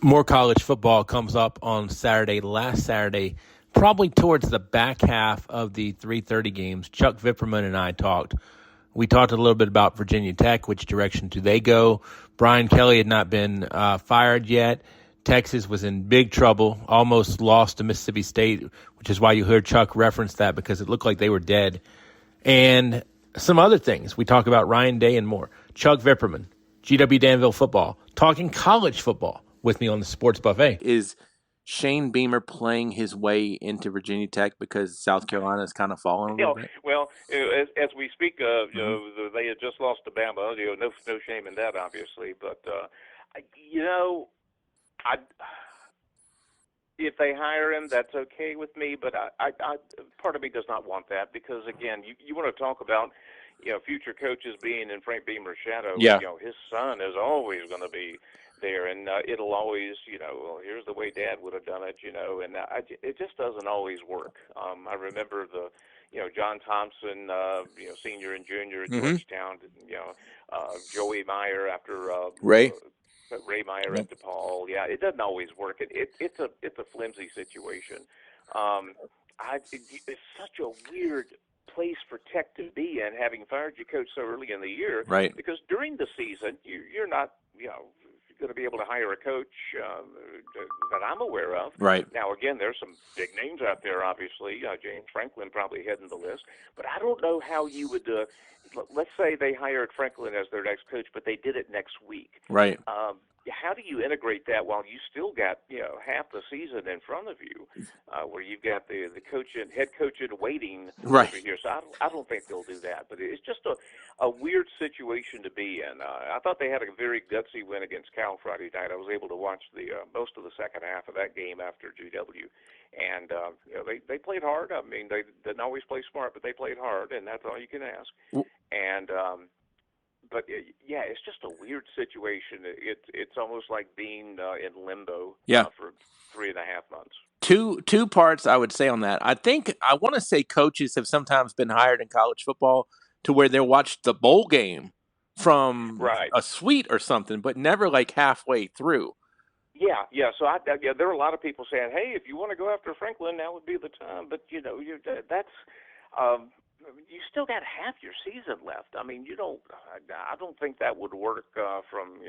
More college football comes up on Saturday, last Saturday, probably towards the back half of the 3:30 games. Chuck Vipperman and I talked. We talked a little bit about Virginia Tech, which direction do they go? Brian Kelly had not been fired yet. Texas was in big trouble, almost lost to Mississippi State, which is why you heard Chuck reference that because it looked like they were dead. And some other things. We talk about Ryan Day and more. Chuck Vipperman, GW Danville football, talking college football with me on the Sports Buffet. Is Shane Beamer playing his way into Virginia Tech because South Carolina has kind of fallen a little bit? Well, as we speak, they had just lost to Bama. No shame in that, obviously. But if they hire him, that's okay with me. But I part of me does not want that because again, you want to talk about future coaches being in Frank Beamer's shadow. Yeah. His son is always going to be there, and it'll always, well, here's the way Dad would have done it, and it just doesn't always work. I remember the, John Thompson, senior and junior at Georgetown, Joey Meyer after Ray Meyer at DePaul. Yeah, it doesn't always work. It's a flimsy situation. It's such a weird place for Tech to be in, having fired your coach so early in the year. Right. Because during the season, you're not, going to be able to hire a coach that I'm aware of. Right. Now, again, there's some big names out there, obviously. James Franklin probably heading the list. But I don't know how you would let's say they hired Franklin as their next coach, but they did it next week. Right. How do you integrate that while you still got half the season in front of you, where you've got the coach and head coach in waiting right over here? So I don't think they'll do that. But it's just a weird situation to be in. I thought they had a very gutsy win against Cal Friday night. I was able to watch the most of the second half of that game after GW, and they played hard. I mean, they didn't always play smart, but they played hard, and that's all you can ask. And but yeah, it's just a weird situation. It's almost like being in limbo for 3.5 months. Two parts I would say on that. I want to say coaches have sometimes been hired in college football to where they watch the bowl game from a suite or something, but never like halfway through. Yeah. So there are a lot of people saying, "Hey, if you want to go after Franklin, now would be the time." But that's. You still got half your season left. I mean, I don't think that would work from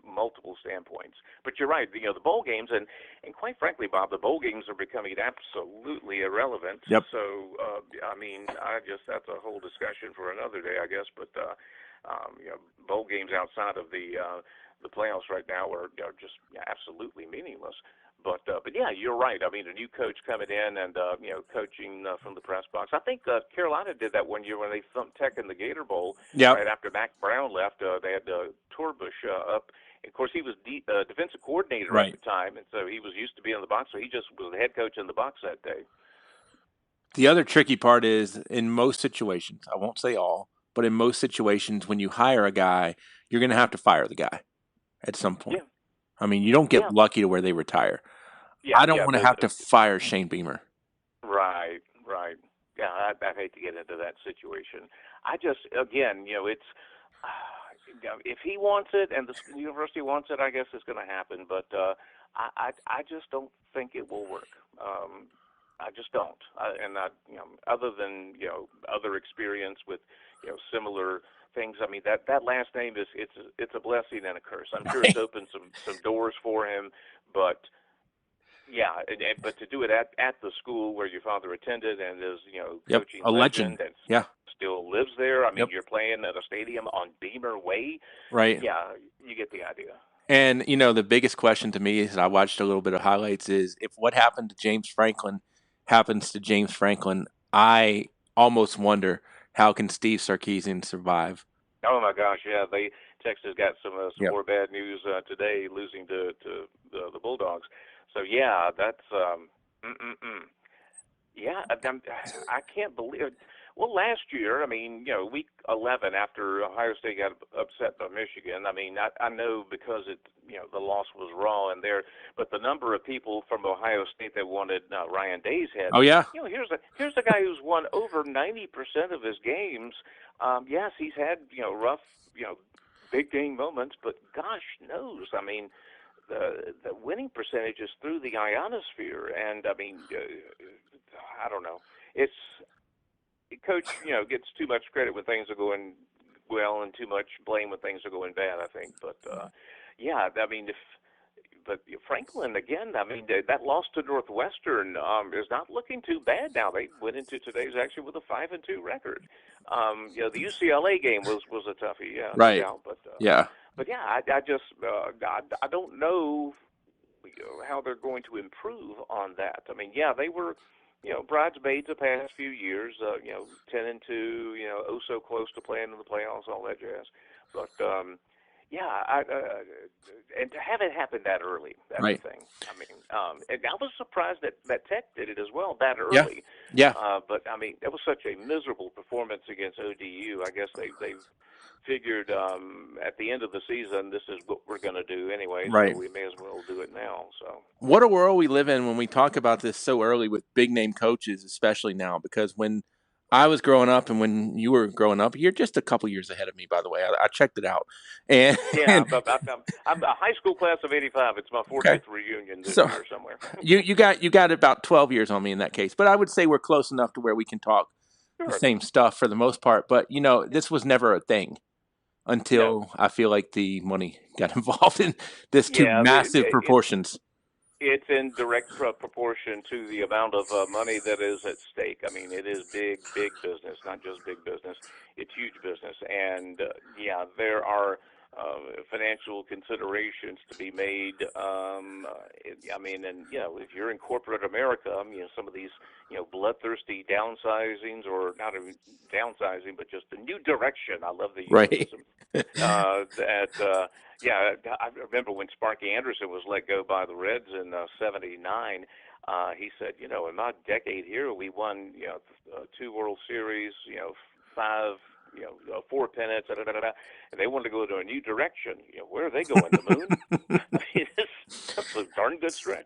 multiple standpoints. But you're right. The bowl games and quite frankly, Bob, the bowl games are becoming absolutely irrelevant. Yep. So I mean, that's a whole discussion for another day, I guess. But bowl games outside of the playoffs right now are just absolutely meaningless. But yeah, you're right. I mean, a new coach coming in and coaching from the press box. I think Carolina did that one year when they thumped Tech in the Gator Bowl. Yep. Right after Mac Brown left, they had Torbush up. And of course, he was defensive coordinator at the time, and so he was used to being in the box. So he just was the head coach in the box that day. The other tricky part is in most situations, I won't say all, but in most situations, when you hire a guy, you're going to have to fire the guy at some point. Yeah. I mean, you don't get lucky to where they retire. Yeah, I don't want to have to fire Shane Beamer. Right. Yeah, I'd hate to get into that situation. I just, again, it's if he wants it and the university wants it, I guess it's going to happen. But I just don't think it will work. I just don't. Other than other experience with similar things. I mean, that last name it's a blessing and a curse. I'm sure it's opened some doors for him, but yeah, but to do it at the school where your father attended and is coaching a legend and still lives there. I mean, you're playing at a stadium on Beamer Way, right? Yeah, you get the idea. And the biggest question to me is, I watched a little bit of highlights, is if what happened to James Franklin happens to James Franklin, I almost wonder how can Steve Sarkisian survive. Oh my gosh, yeah. Texas got some more bad news today, losing to the Bulldogs. So yeah, that's yeah. I can't believe it. Well, last year, I mean, week 11 after Ohio State got upset by Michigan. I mean, I know because the loss was raw in there, but the number of people from Ohio State that wanted Ryan Day's head. Oh yeah. Here's a guy who's won over 90% of his games. Yes, he's had rough big game moments, but gosh knows, I mean, the winning percentages through the ionosphere, and I mean, I don't know. It's coach, gets too much credit when things are going well, and too much blame when things are going bad, I think. But yeah, I mean, but Franklin again. I mean, that loss to Northwestern is not looking too bad now. They went into today's actually with a 5-2 record. The UCLA game was a toughie, yeah, right. no doubt. Yeah. But yeah, I just I don't know how they're going to improve on that. I mean, yeah, they were bridesmaids the past few years. 10-2, oh so close to playing in the playoffs, all that jazz. But yeah, and to have it happen that early, that's right. the thing. I mean, and I was surprised that Tech did it as well that early. Yeah. But I mean, it was such a miserable performance against ODU. I guess they've figured at the end of the season, this is what we're going to do anyway, right. So we may as well do it now. So what a world we live in when we talk about this so early with big name coaches, especially now, because when I was growing up and when you were growing up, you're just a couple years ahead of me, by the way. I checked it out. And yeah, I'm a high school class of '85. It's my 40th reunion this year somewhere. you got about 12 years on me in that case, but I would say we're close enough to where we can talk the same stuff for the most part. But this was never a thing until I feel like the money got involved in this to massive proportions. It's in direct proportion to the amount of money that is at stake. I mean, it is big business, not just big business. It's huge business. And, there are financial considerations to be made. I mean, and, if you're in corporate America, some of these, bloodthirsty downsizings, or not even downsizing, but just a new direction. I love the euphemism. I remember when Sparky Anderson was let go by the Reds in '79. He said, in my decade here, we won, 2 World Series, 5, 4 pennants, and they wanted to go to a new direction. Where are they going? The moon? That's a darn good stretch.